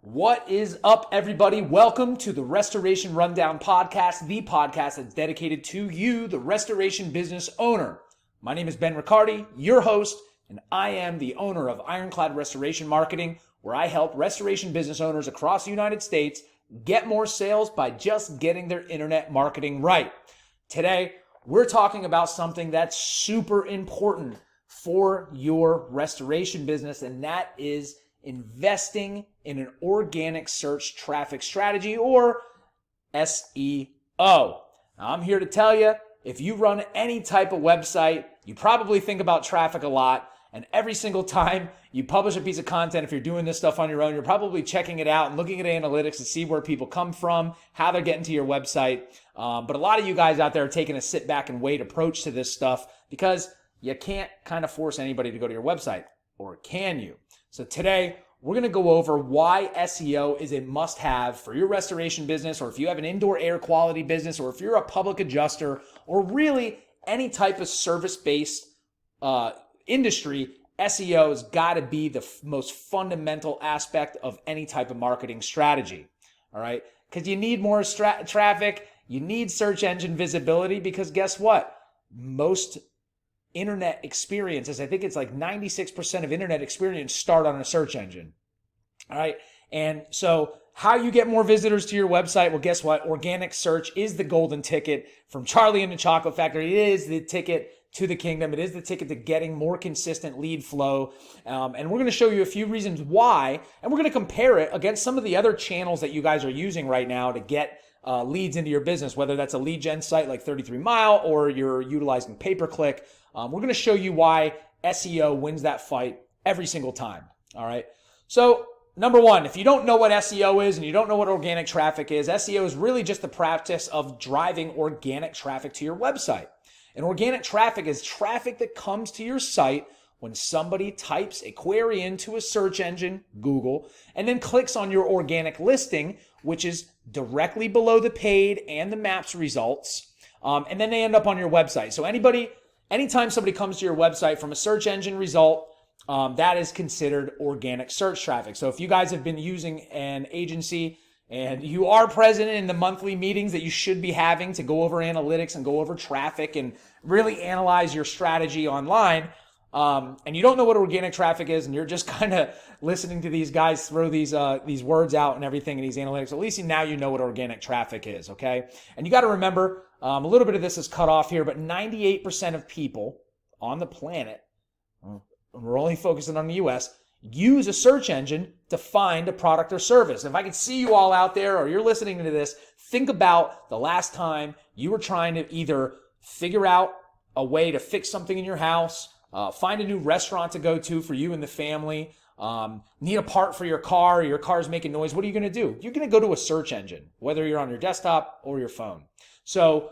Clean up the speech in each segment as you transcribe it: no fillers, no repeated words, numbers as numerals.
What is up, everybody? Welcome to the Restoration Rundown podcast, the podcast that's dedicated to you, the restoration business owner. My name is Ben Riccardi, your host, and I am the owner of Ironclad Restoration Marketing, where I help restoration business owners across the United States get more sales by just getting their internet marketing right. Today, we're talking about something that's super important for your restoration business, and that is investing in an organic search traffic strategy, or SEO. Now, I'm here to tell you, if you run any type of website, you probably think about traffic a lot, and every single time you publish a piece of content, if you're doing this stuff on your own, you're probably checking it out and looking at analytics to see where people come from, how they're getting to your website. But a lot of you guys out there are taking a sit back and wait approach to this stuff because you can't kind of force anybody to go to your website, or can you? So today, we're going to go over why SEO is a must-have for your restoration business, or if you have an indoor air quality business, or if you're a public adjuster, or really any type of service-based industry. SEO has got to be the most fundamental aspect of any type of marketing strategy, all right? Because you need more traffic, you need search engine visibility, because guess what? Most internet experiences, I think it's like 96% of internet experience start on a search engine. All right. And so how you get more visitors to your website? Well, guess what? Organic search is the golden ticket from Charlie and the Chocolate Factory. It is the ticket to the kingdom. It is the ticket to getting more consistent lead flow. And we're going to show you a few reasons why, and we're going to compare it against some of the other channels that you guys are using right now to get leads into your business, whether that's a lead gen site like 33 Mile or you're utilizing pay-per-click. We're going to show you why SEO wins that fight every single time. All right. So number one, if you don't know what SEO is and you don't know what organic traffic is, SEO is really just the practice of driving organic traffic to your website. And organic traffic is traffic that comes to your site when somebody types a query into a search engine, Google, and then clicks on your organic listing, which is directly below the paid and the maps results. And then they end up on your website. So anytime somebody comes to your website from a search engine result, that is considered organic search traffic. So if you guys have been using an agency and you are present in the monthly meetings that you should be having to go over analytics and go over traffic and really analyze your strategy online, and you don't know what organic traffic is, and you're just kind of listening to these guys throw these words out and everything in these analytics, at least now you know what organic traffic is, okay? And you got to remember, a little bit of this is cut off here, but 98% of people on the planet, we're only focusing on the US, use a search engine to find a product or service. If I could see you all out there, or you're listening to this, think about the last time you were trying to either figure out a way to fix something in your house, find a new restaurant to go to for you and the family, need a part for your car, or your car's making noise. What are you going to do? You're going to go to a search engine, whether you're on your desktop or your phone. So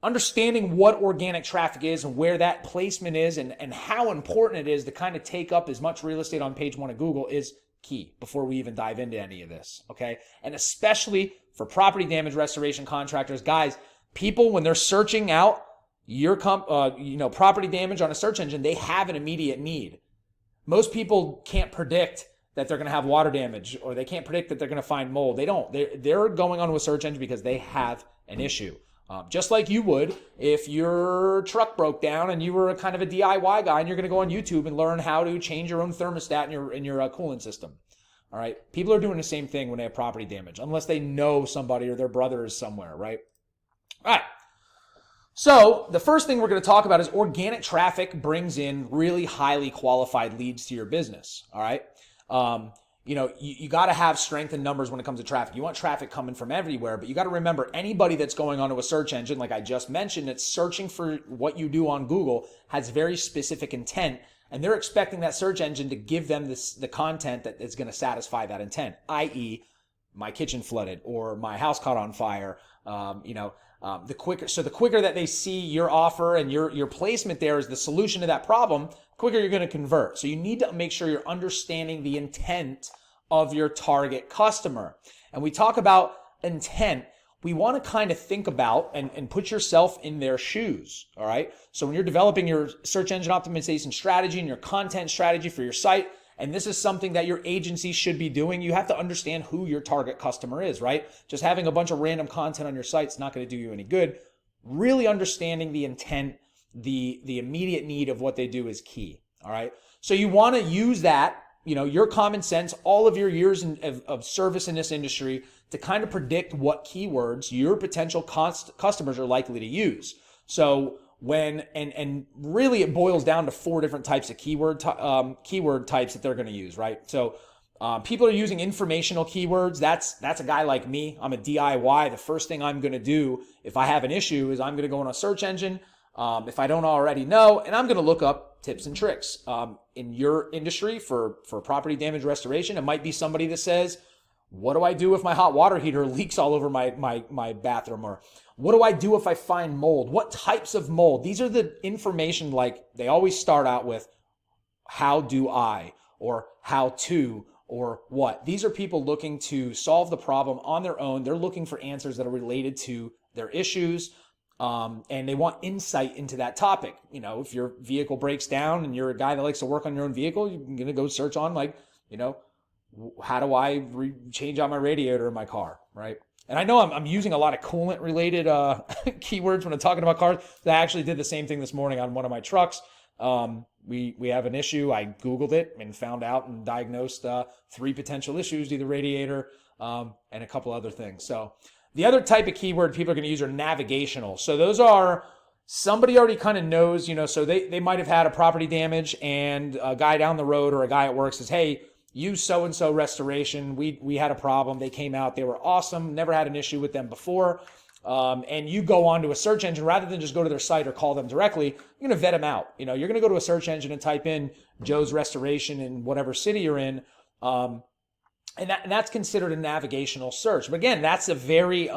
understanding what organic traffic is and where that placement is and how important it is to kind of take up as much real estate on page one of Google is key before we even dive into any of this, okay? And especially for property damage restoration contractors, guys, people, when they're searching out your property damage on a search engine, they have an immediate need. Most people can't predict that they're going to have water damage, or they can't predict that they're going to find mold. They don't. They're going onto a search engine because they have an issue. Just like you would if your truck broke down and you were a kind of a DIY guy and you're going to go on YouTube and learn how to change your own thermostat in your coolant system. All right. People are doing the same thing when they have property damage, unless they know somebody or their brother is somewhere, right? All right. So the first thing we're going to talk about is organic traffic brings in really highly qualified leads to your business. All right. You got to have strength in numbers when it comes to traffic. You want traffic coming from everywhere, but you got to remember, anybody that's going onto a search engine, like I just mentioned, that's searching for what you do on Google has very specific intent, and they're expecting that search engine to give them the content that is going to satisfy that intent, i.e., my kitchen flooded or my house caught on fire. The quicker that they see your offer and your placement there is the solution to that problem, quicker you're going to convert. So you need to make sure you're understanding the intent of your target customer. And we talk about intent. We want to kind of think about and put yourself in their shoes. All right. So when you're developing your search engine optimization strategy and your content strategy for your site, And this is something that your agency should be doing. You have to understand who your target customer is, right? Just having a bunch of random content on your site is not going to do you any good. Really understanding the intent, the immediate need of what they do is key. All right. So you want to use that, your common sense, all of your years of service in this industry to kind of predict what keywords your potential customers are likely to use. So and really it boils down to 4 different types of keyword types that they're going to use, right? So people are using informational keywords. That's a guy like me. I'm a DIY. The first thing I'm going to do if I have an issue is I'm going to go on a search engine, if I don't already know, and I'm going to look up tips and tricks. In your industry for property damage restoration, it might be somebody that says, what do I do if my hot water heater leaks all over my bathroom? Or what do I do if I find mold? What types of mold? These are the information, like they always start out with how do I, or how to, or what. These are people looking to solve the problem on their own. They're looking for answers that are related to their issues. And they want insight into that topic. If your vehicle breaks down and you're a guy that likes to work on your own vehicle, you're going to go search on how do I change out my radiator in my car, right? And I know I'm using a lot of coolant related keywords when I'm talking about cars. I actually did the same thing this morning on one of my trucks. We have an issue. I Googled it and found out and diagnosed 3 potential issues, either radiator and a couple other things. So the other type of keyword people are going to use are navigational. So those are somebody already kind of knows, so they might have had a property damage and a guy down the road or a guy at work says, hey, use so-and-so restoration. We had a problem. They came out. They were awesome. Never had an issue with them before. And you go onto a search engine rather than just go to their site or call them directly. You're going to vet them out. You're going to go to a search engine and type in Joe's Restoration in whatever city you're in. And that's considered a navigational search. But again, that's a very,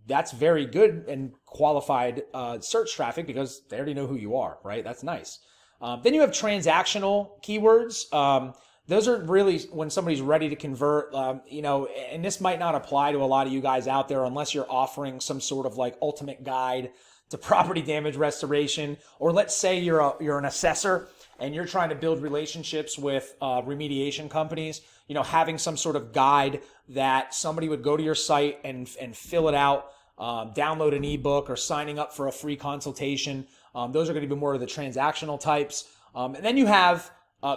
that's very good and qualified search traffic because they already know who you are, right? That's nice. Then you have transactional keywords. Those are really when somebody's ready to convert, and this might not apply to a lot of you guys out there unless you're offering some sort of like ultimate guide to property damage restoration. Or let's say you're an assessor and you're trying to build relationships with remediation companies, having some sort of guide that somebody would go to your site and fill it out, download an ebook or signing up for a free consultation. Those are going to be more of the transactional types. And then you have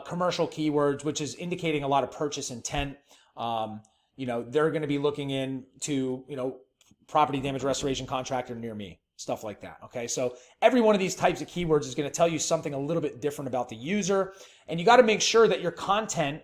commercial keywords, which is indicating a lot of purchase intent. They're going to be looking into, property damage restoration contractor near me, stuff like that. Okay. So every one of these types of keywords is going to tell you something a little bit different about the user. And you got to make sure that your content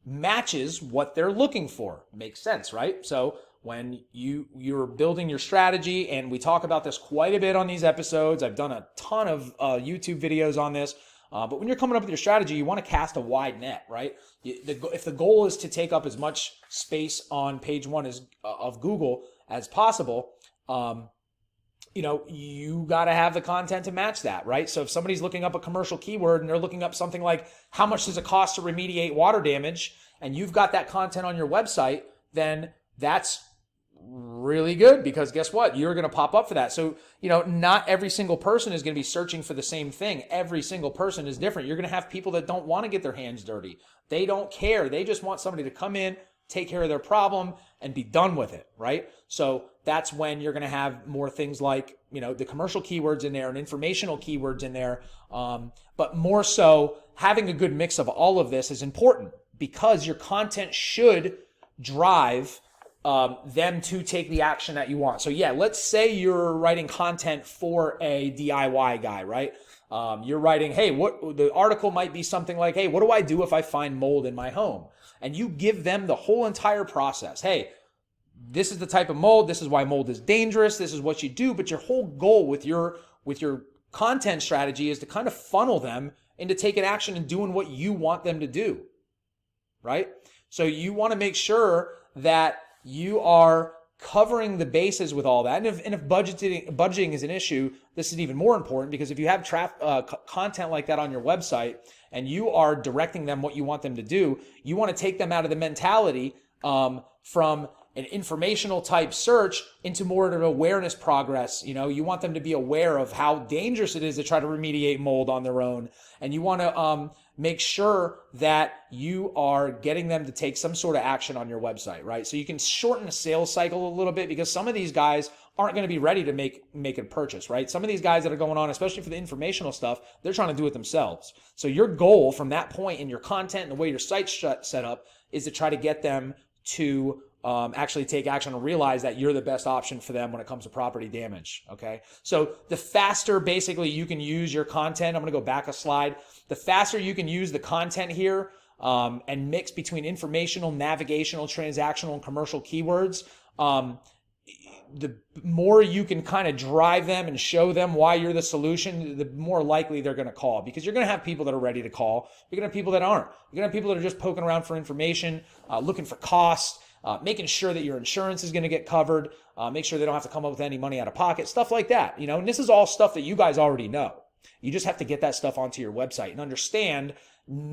matches what they're looking for. Makes sense, right? So when you're building your strategy, and we talk about this quite a bit on these episodes. I've done a ton of YouTube videos on this. But when you're coming up with your strategy, you want to cast a wide net, right? If the goal is to take up as much space on page 1 of Google as possible, you got to have the content to match that, right? So if somebody's looking up a commercial keyword and they're looking up something like how much does it cost to remediate water damage, and you've got that content on your website, then that's really good, because guess what? You're going to pop up for that. So, not every single person is going to be searching for the same thing. Every single person is different. You're going to have people that don't want to get their hands dirty. They don't care. They just want somebody to come in, take care of their problem, and be done with it, right? So that's when you're going to have more things like, the commercial keywords in there and informational keywords in there. But more so, having a good mix of all of this is important, because your content should drive them to take the action that you want. So yeah, let's say you're writing content for a DIY guy, right? You're writing, hey, the article might be something like, hey, what do I do if I find mold in my home? And you give them the whole entire process. Hey, this is the type of mold. This is why mold is dangerous. This is what you do. But your whole goal with your content strategy is to kind of funnel them into taking action and doing what you want them to do, right? So you want to make sure that you are covering the bases with all that. And if budgeting is an issue, this is even more important, because if you have content like that on your website and you are directing them what you want them to do, you want to take them out of the mentality from, an informational type search into more of an awareness progress. You want them to be aware of how dangerous it is to try to remediate mold on their own. And you want to make sure that you are getting them to take some sort of action on your website, right? So you can shorten the sales cycle a little bit, because some of these guys aren't going to be ready to make a purchase, right? Some of these guys that are going on, especially for the informational stuff, they're trying to do it themselves. So your goal from that point in your content and the way your site's set up is to try to get them to actually take action and realize that you're the best option for them when it comes to property damage, okay? So the faster basically you can use your content, I'm gonna go back a slide, the faster you can use the content here and mix between informational, navigational, transactional, and commercial keywords, the more you can kind of drive them and show them why you're the solution, the more likely they're going to call, because you're going to have people that are ready to call. You're going to have people that aren't. You're going to have people that are just poking around for information, looking for costs, making sure that your insurance is going to get covered, make sure they don't have to come up with any money out of pocket, stuff like that. And this is all stuff that you guys already know. You just have to get that stuff onto your website and understand,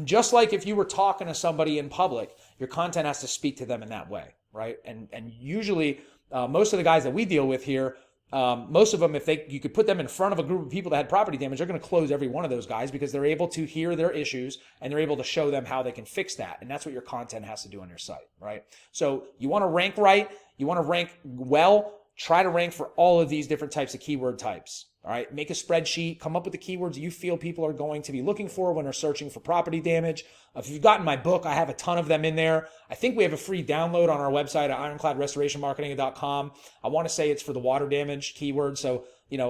just like if you were talking to somebody in public, your content has to speak to them in that way, right? And usually, most of the guys that we deal with here, most of them, if you could put them in front of a group of people that had property damage, they're going to close every one of those guys, because they're able to hear their issues and they're able to show them how they can fix that. And that's what your content has to do on your site, right? So you want to rank right. You want to rank well. Try to rank for all of these different types of keyword types. All right, make a spreadsheet, come up with the keywords you feel people are going to be looking for when they're searching for property damage. If you've gotten my book, I have a ton of them in there. I think we have a free download on our website at ironcladrestorationmarketing.com. I want to say it's for the water damage keyword. So,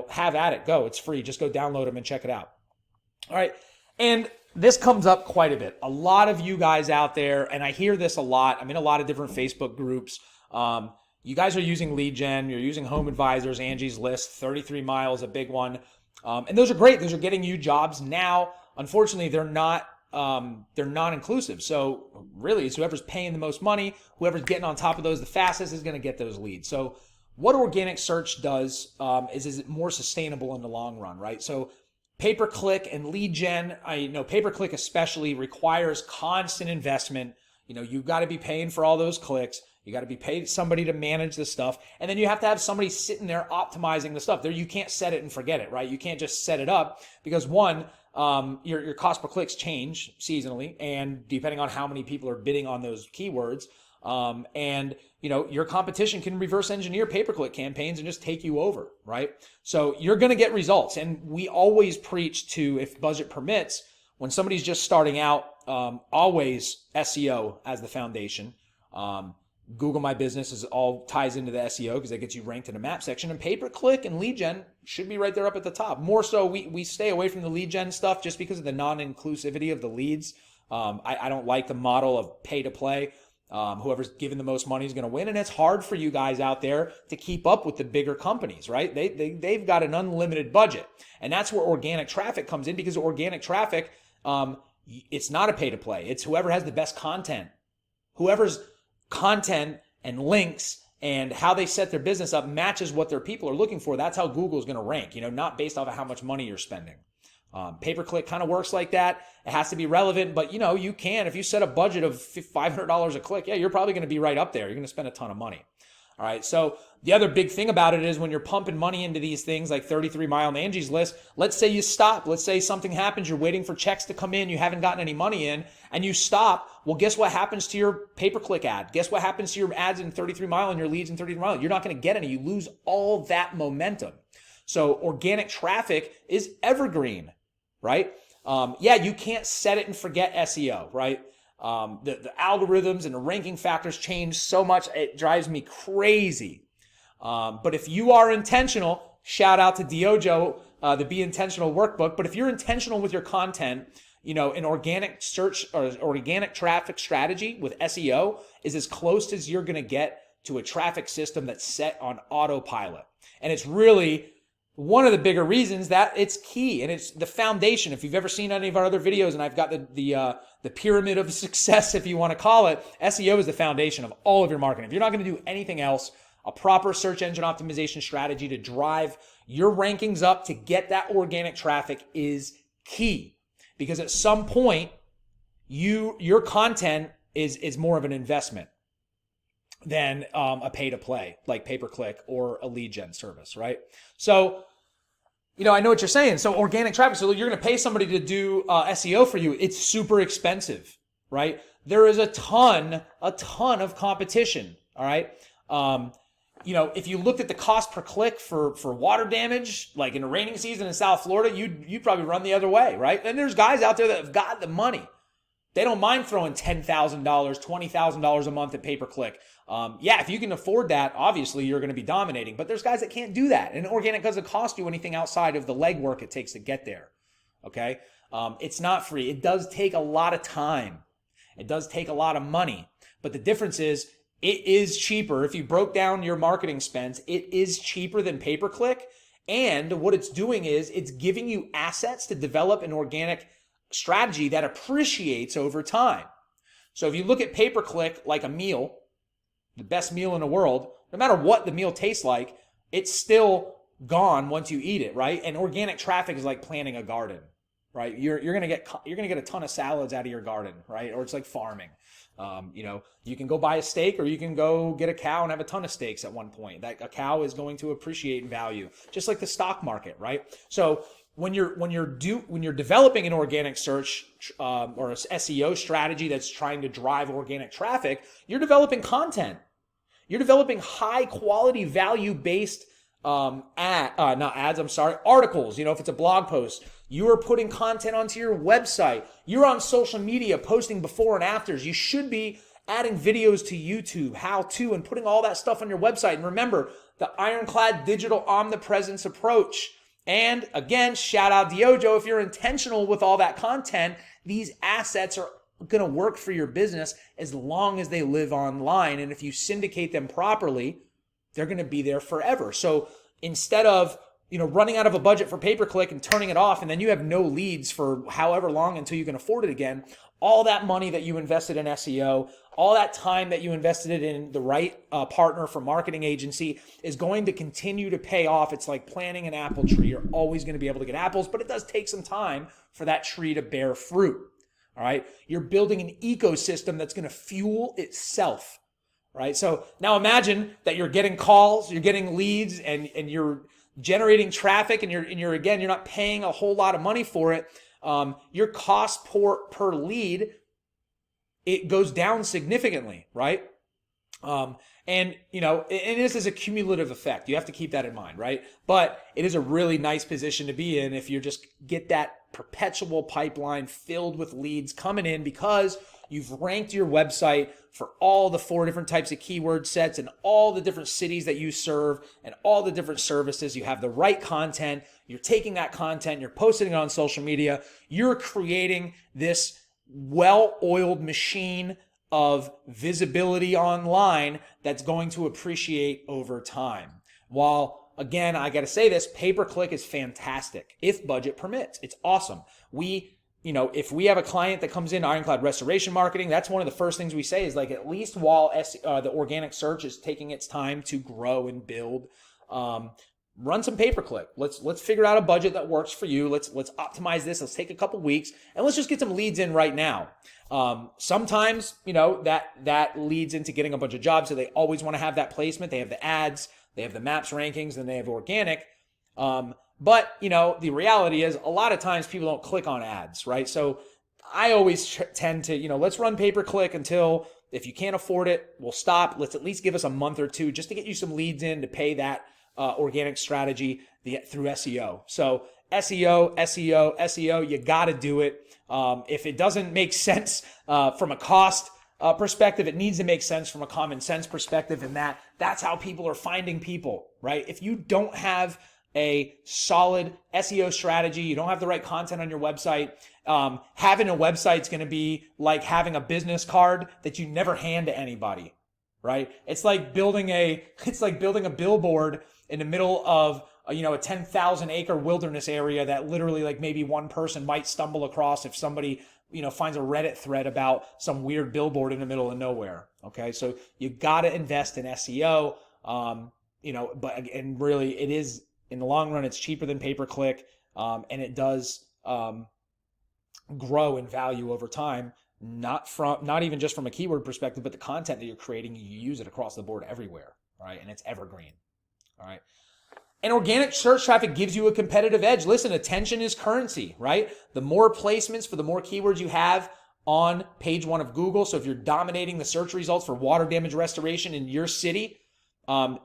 have at it. Go. It's free. Just go download them and check it out. All right. And this comes up quite a bit. A lot of you guys out there, and I hear this a lot. I'm in a lot of different Facebook groups. You guys are using lead gen, you're using Home Advisors, Angie's List, 33 Miles, a big one. And those are great. Those are getting you jobs now. Unfortunately, they're not inclusive. So really, it's whoever's paying the most money, whoever's getting on top of those the fastest is going to get those leads. So what organic search does is it more sustainable in the long run, right? So pay-per-click and lead gen, pay-per-click especially requires constant investment. You've got to be paying for all those clicks. You got to be paid somebody to manage the stuff. And then you have to have somebody sitting there optimizing the stuff. There, you can't set it and forget it, right? You can't just set it up, because one, your cost per clicks change seasonally, and depending on how many people are bidding on those keywords. And your competition can reverse engineer pay-per-click campaigns and just take you over, right? So you're going to get results. And we always preach to, if budget permits, when somebody's just starting out, always SEO as the foundation. Google My Business is all ties into the SEO, because that gets you ranked in a map section, and pay-per-click and lead gen should be right there up at the top. More so, we stay away from the lead gen stuff just because of the non-inclusivity of the leads. I don't like the model of pay to play. Whoever's given the most money is going to win, and it's hard for you guys out there to keep up with the bigger companies, right? They've got an unlimited budget, and that's where organic traffic comes in, because organic traffic, it's not a pay to play. It's whoever has the best content, whoever's content and links and how they set their business up matches what their people are looking for. That's how Google's going to rank, not based off of how much money you're spending. Pay-per-click kind of works like that. It has to be relevant, but you can, if you set a budget of $500 a click, you're probably going to be right up there. You're going to spend a ton of money. All right. So the other big thing about it is when you're pumping money into these things like 33 Mile and Angie's List, let's say you stop. Let's say something happens. You're waiting for checks to come in. You haven't gotten any money in and you stop. Well, guess what happens to your pay-per-click ad? Guess what happens to your ads in 33 Mile and your leads in 33 Mile? You're not going to get any. You lose all that momentum. So organic traffic is evergreen, right? You can't set it and forget SEO, right? The algorithms and the ranking factors change so much, it drives me crazy. But if you are intentional, shout out to Diojo, the Be Intentional workbook. But if you're intentional with your content, an organic search or organic traffic strategy with SEO is as close as you're going to get to a traffic system that's set on autopilot. And it's really one of the bigger reasons that it's key, and it's the foundation. If you've ever seen any of our other videos, and I've got the pyramid of success, if you want to call it, SEO is the foundation of all of your marketing. If you're not going to do anything else, a proper search engine optimization strategy to drive your rankings up to get that organic traffic is key. Because at some point, your content is more of an investment. than a pay-to-play like pay-per-click or a lead gen service, right? So, I know what you're saying. So organic traffic, so you're going to pay somebody to do SEO for you. It's super expensive, right? There is a ton of competition, all right? If you looked at the cost per click for water damage, like in a raining season in South Florida, you'd probably run the other way, right? And there's guys out there that have got the money. They don't mind throwing $10,000, $20,000 a month at pay-per-click. If you can afford that, obviously you're going to be dominating. But there's guys that can't do that. And organic doesn't cost you anything outside of the legwork it takes to get there. Okay? It's not free. It does take a lot of time. It does take a lot of money. But the difference is it is cheaper. If you broke down your marketing spends, it is cheaper than pay-per-click. And what it's doing is it's giving you assets to develop an organic strategy that appreciates over time. So if you look at pay-per-click like a meal, the best meal in the world, no matter what the meal tastes like, it's still gone once you eat it, right? And organic traffic is like planting a garden, right? You're gonna get a ton of salads out of your garden, right? Or it's like farming. You can go buy a steak, or you can go get a cow and have a ton of steaks at one point. That a cow is going to appreciate in value, just like the stock market, right? So when you're developing an organic search or a SEO strategy that's trying to drive organic traffic, you're developing content. You're developing high quality value based articles. If it's a blog post, you are putting content onto your website. You're on social media posting before and afters. You should be adding videos to YouTube, how to, and putting all that stuff on your website. And remember, the ironclad digital omnipresence approach. And again, shout out Diojo. If you're intentional with all that content, these assets are going to work for your business as long as they live online. And if you syndicate them properly, they're going to be there forever. So instead of running out of a budget for pay-per-click and turning it off, and then you have no leads for however long until you can afford it again, all that money that you invested in SEO, all that time that you invested in the right partner for marketing agency is going to continue to pay off. It's like planting an apple tree. You're always going to be able to get apples, but it does take some time for that tree to bear fruit. All right. You're building an ecosystem that's going to fuel itself. Right. So now imagine that you're getting calls, you're getting leads, and you're generating traffic, and you're not paying a whole lot of money for it. Your cost per lead, it goes down significantly, right? And this is a cumulative effect. You have to keep that in mind, right? But it is a really nice position to be in if you just get that perpetual pipeline filled with leads coming in because you've ranked your website for all the 4 different types of keyword sets and all the different cities that you serve and all the different services. You have the right content. You're taking that content, you're posting it on social media. You're creating this well-oiled machine of visibility online that's going to appreciate over time. While, again, I got to say this, pay-per-click is fantastic if budget permits. It's awesome. If we have a client that comes in Ironclad Restoration Marketing, that's one of the first things we say is like, at least while the organic search is taking its time to grow and build, run some pay-per-click. Let's figure out a budget that works for you. Let's optimize this. Let's take a couple weeks and let's just get some leads in right now. Sometimes, that leads into getting a bunch of jobs. So they always want to have that placement. They have the ads, they have the maps rankings, and they have organic. But the reality is a lot of times people don't click on ads, right? So I always tend to, let's run pay-per-click until, if you can't afford it, we'll stop. Let's at least give us a month or two just to get you some leads in to pay that organic strategy through SEO. So SEO, you got to do it. If it doesn't make sense from a cost perspective, it needs to make sense from a common sense perspective, and that's how people are finding people, right? If you don't have a solid SEO strategy, you don't have the right content on your website, having a website is going to be like having a business card that you never hand to anybody, right? It's like building a billboard in the middle of a 10,000 acre wilderness area that literally like maybe one person might stumble across if somebody finds a Reddit thread about some weird billboard in the middle of nowhere. Okay, so you got to invest in SEO. And really it is, in the long run, it's cheaper than pay-per-click, and it does grow in value over time. not even just from a keyword perspective, but the content that you're creating, you use it across the board everywhere, all right? And it's evergreen, all right? And organic search traffic gives you a competitive edge. Listen, attention is currency, right? The more placements for the more keywords you have on page 1 of Google. So if you're dominating the search results for water damage restoration in your city,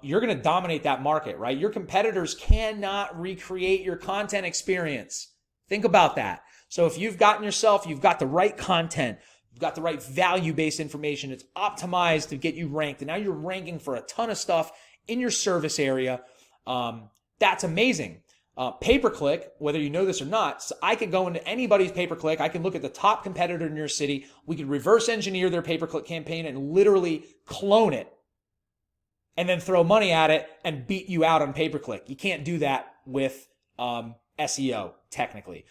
you're going to dominate that market, right? Your competitors cannot recreate your content experience. Think about that. So if you've got the right content, you've got the right value-based information, it's optimized to get you ranked, and now you're ranking for a ton of stuff in your service area, that's amazing. Pay-per-click, whether you know this or not, so I could go into anybody's pay-per-click. I can look at the top competitor in your city. We could reverse engineer their pay-per-click campaign and literally clone it and then throw money at it and beat you out on pay-per-click. You can't do that with SEO, technically.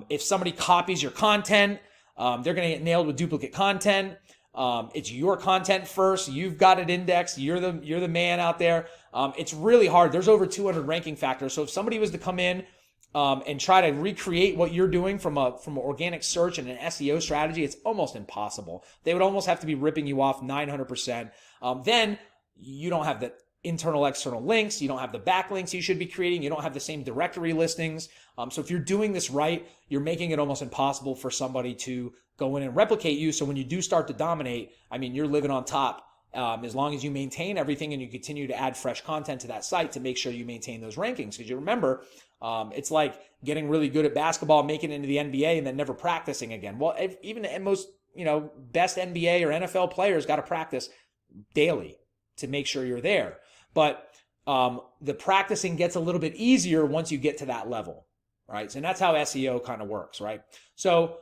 If somebody copies your content, they're going to get nailed with duplicate content. It's your content first. You've got it indexed. You're the man out there. It's really hard. There's over 200 ranking factors. So if somebody was to come in and try to recreate what you're doing from an organic search and an SEO strategy, it's almost impossible. They would almost have to be ripping you off 900%. Then you don't have the internal, external links. You don't have the backlinks you should be creating. You don't have the same directory listings. So if you're doing this right, you're making it almost impossible for somebody to go in and replicate you. So when you do start to dominate, I mean, you're living on top as long as you maintain everything and you continue to add fresh content to that site to make sure you maintain those rankings. Because you remember, it's like getting really good at basketball, making it into the NBA, and then never practicing again. Well, even the most best NBA or NFL players got to practice daily to make sure you're there. But the practicing gets a little bit easier once you get to that level, right? And that's how SEO kind of works, right? So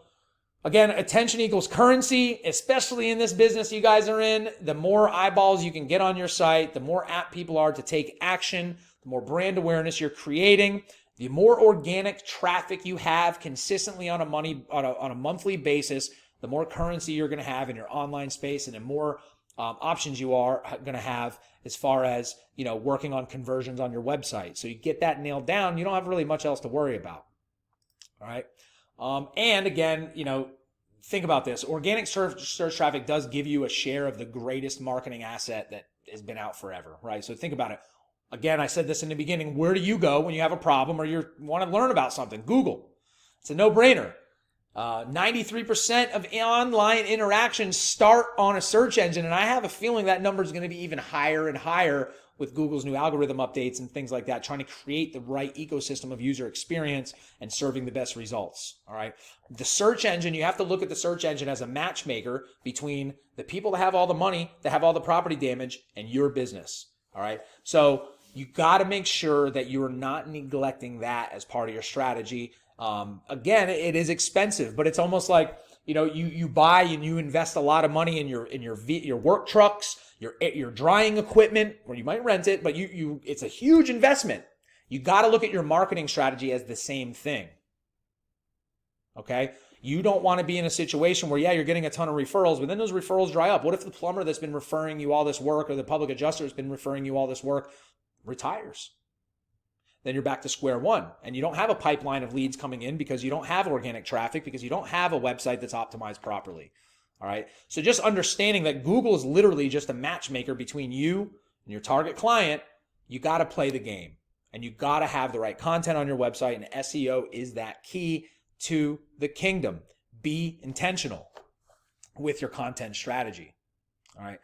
again, attention equals currency, especially in this business you guys are in. The more eyeballs you can get on your site, the more apt people are to take action, the more brand awareness you're creating, the more organic traffic you have consistently on a monthly basis, the more currency you're going to have in your online space, and the more options you are going to have as far as working on conversions on your website. So you get that nailed down, you don't have really much else to worry about. All right. And again, think about this. Organic search traffic does give you a share of the greatest marketing asset that has been out forever, right? So think about it. Again, I said this in the beginning. Where do you go when you have a problem or you want to learn about something? Google. It's a no-brainer. 93% of online interactions start on a search engine, and I have a feeling that number is going to be even higher and higher with Google's new algorithm updates and things like that, trying to create the right ecosystem of user experience and serving the best results. All right. The search engine, you have to look at the search engine as a matchmaker between the people that have all the money, that have all the property damage, and your business. All right. So you got to make sure that you're not neglecting that as part of your strategy. Again, it is expensive, but it's almost like, you buy and you invest a lot of money in your work trucks, your drying equipment, or you might rent it, but it's a huge investment. You got to look at your marketing strategy as the same thing. Okay. You don't want to be in a situation where, you're getting a ton of referrals, but then those referrals dry up. What if the plumber that's been referring you all this work, or the public adjuster that's been referring you all this work, retires? Then you're back to square one, and you don't have a pipeline of leads coming in because you don't have organic traffic, because you don't have a website that's optimized properly. All right. So just understanding that Google is literally just a matchmaker between you and your target client, you got to play the game, and you got to have the right content on your website, and SEO is that key to the kingdom. Be intentional with your content strategy. All right.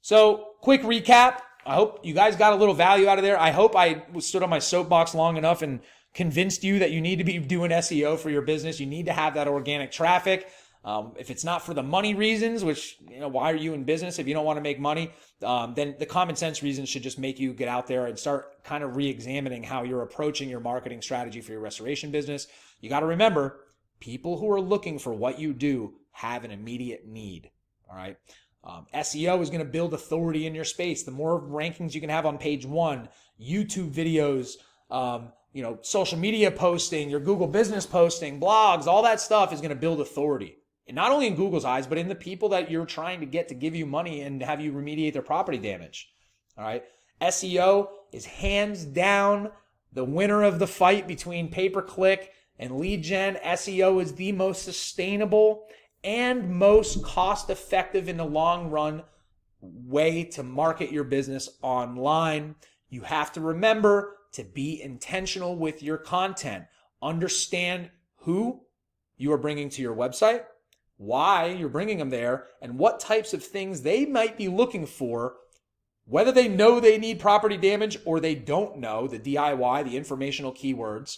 So quick recap. I hope you guys got a little value out of there. I hope I stood on my soapbox long enough and convinced you that you need to be doing SEO for your business. You need to have that organic traffic. If it's not for the money reasons, which, why are you in business if you don't want to make money? Then the common sense reasons should just make you get out there and start kind of re-examining how you're approaching your marketing strategy for your restoration business. You got to remember, people who are looking for what you do have an immediate need. All right. SEO is going to build authority in your space. The more rankings you can have on page 1, YouTube videos, social media posting, your Google business posting, blogs, all that stuff is going to build authority. And not only in Google's eyes, but in the people that you're trying to get to give you money and have you remediate their property damage. All right. SEO is hands down the winner of the fight between pay-per-click and lead gen. SEO is the most sustainable and most cost-effective in the long run way to market your business online. You have to remember to be intentional with your content. Understand who you are bringing to your website, why you're bringing them there, and what types of things they might be looking for, whether they know they need property damage or they don't know, the DIY, the informational keywords.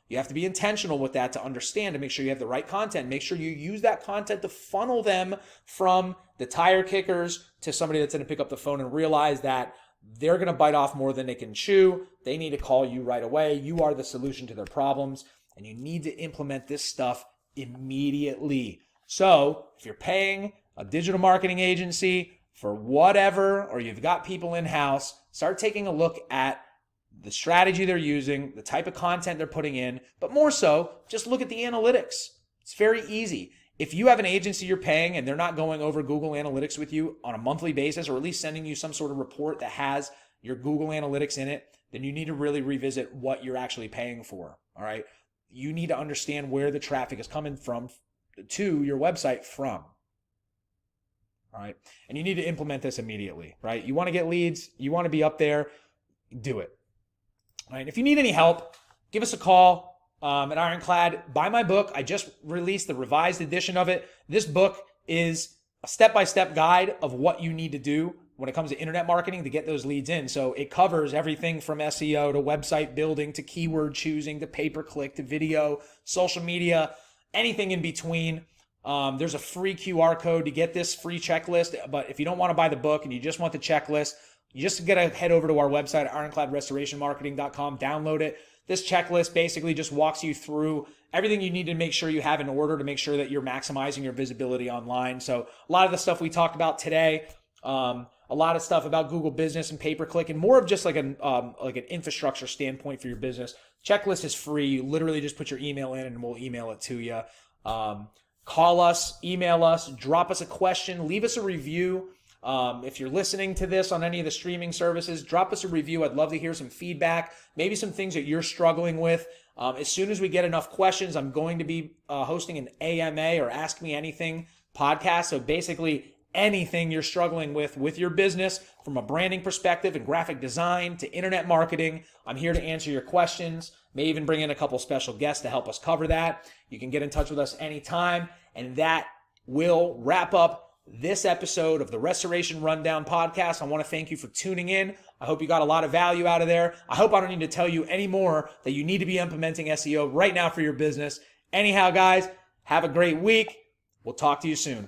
You have to be intentional with that to understand, to make sure you have the right content. Make sure you use that content to funnel them from the tire kickers to somebody that's going to pick up the phone and realize that they're going to bite off more than they can chew. They need to call you right away. You are the solution to their problems, and you need to implement this stuff immediately. So if you're paying a digital marketing agency for whatever, or you've got people in-house, start taking a look at the strategy they're using, the type of content they're putting in, but more so, just look at the analytics. It's very easy. If you have an agency you're paying and they're not going over Google Analytics with you on a monthly basis, or at least sending you some sort of report that has your Google Analytics in it, then you need to really revisit what you're actually paying for, all right? You need to understand where the traffic is coming from to your website from, all right? And you need to implement this immediately, right? You want to get leads, you want to be up there, do it. All right, if you need any help, give us a call at Ironclad. Buy my book. I just released the revised edition of it. This book is a step-by-step guide of what you need to do when it comes to internet marketing to get those leads in. So it covers everything from SEO to website building to keyword choosing to pay-per-click to video, social media, anything in between. There's a free QR code to get this free checklist. But if you don't want to buy the book and you just want the checklist, you just got to head over to our website, ironcladrestorationmarketing.com, download it. This checklist basically just walks you through everything you need to make sure you have in order to make sure that you're maximizing your visibility online. So a lot of the stuff we talked about today, a lot of stuff about Google Business and pay-per-click, and more of just like an infrastructure standpoint for your business. Checklist is free. You literally just put your email in and we'll email it to you. Call us, email us, drop us a question, leave us a review. If you're listening to this on any of the streaming services, drop us a review. I'd love to hear some feedback, maybe some things that you're struggling with. As soon as we get enough questions, I'm going to be hosting an AMA or Ask Me Anything podcast. So basically anything you're struggling with your business from a branding perspective and graphic design to internet marketing, I'm here to answer your questions. May even bring in a couple special guests to help us cover that. You can get in touch with us anytime. And that will wrap up this episode of the Restoration Rundown podcast. I want to thank you for tuning in. I hope you got a lot of value out of there. I hope I don't need to tell you anymore that you need to be implementing SEO right now for your business. Anyhow, guys, have a great week. We'll talk to you soon.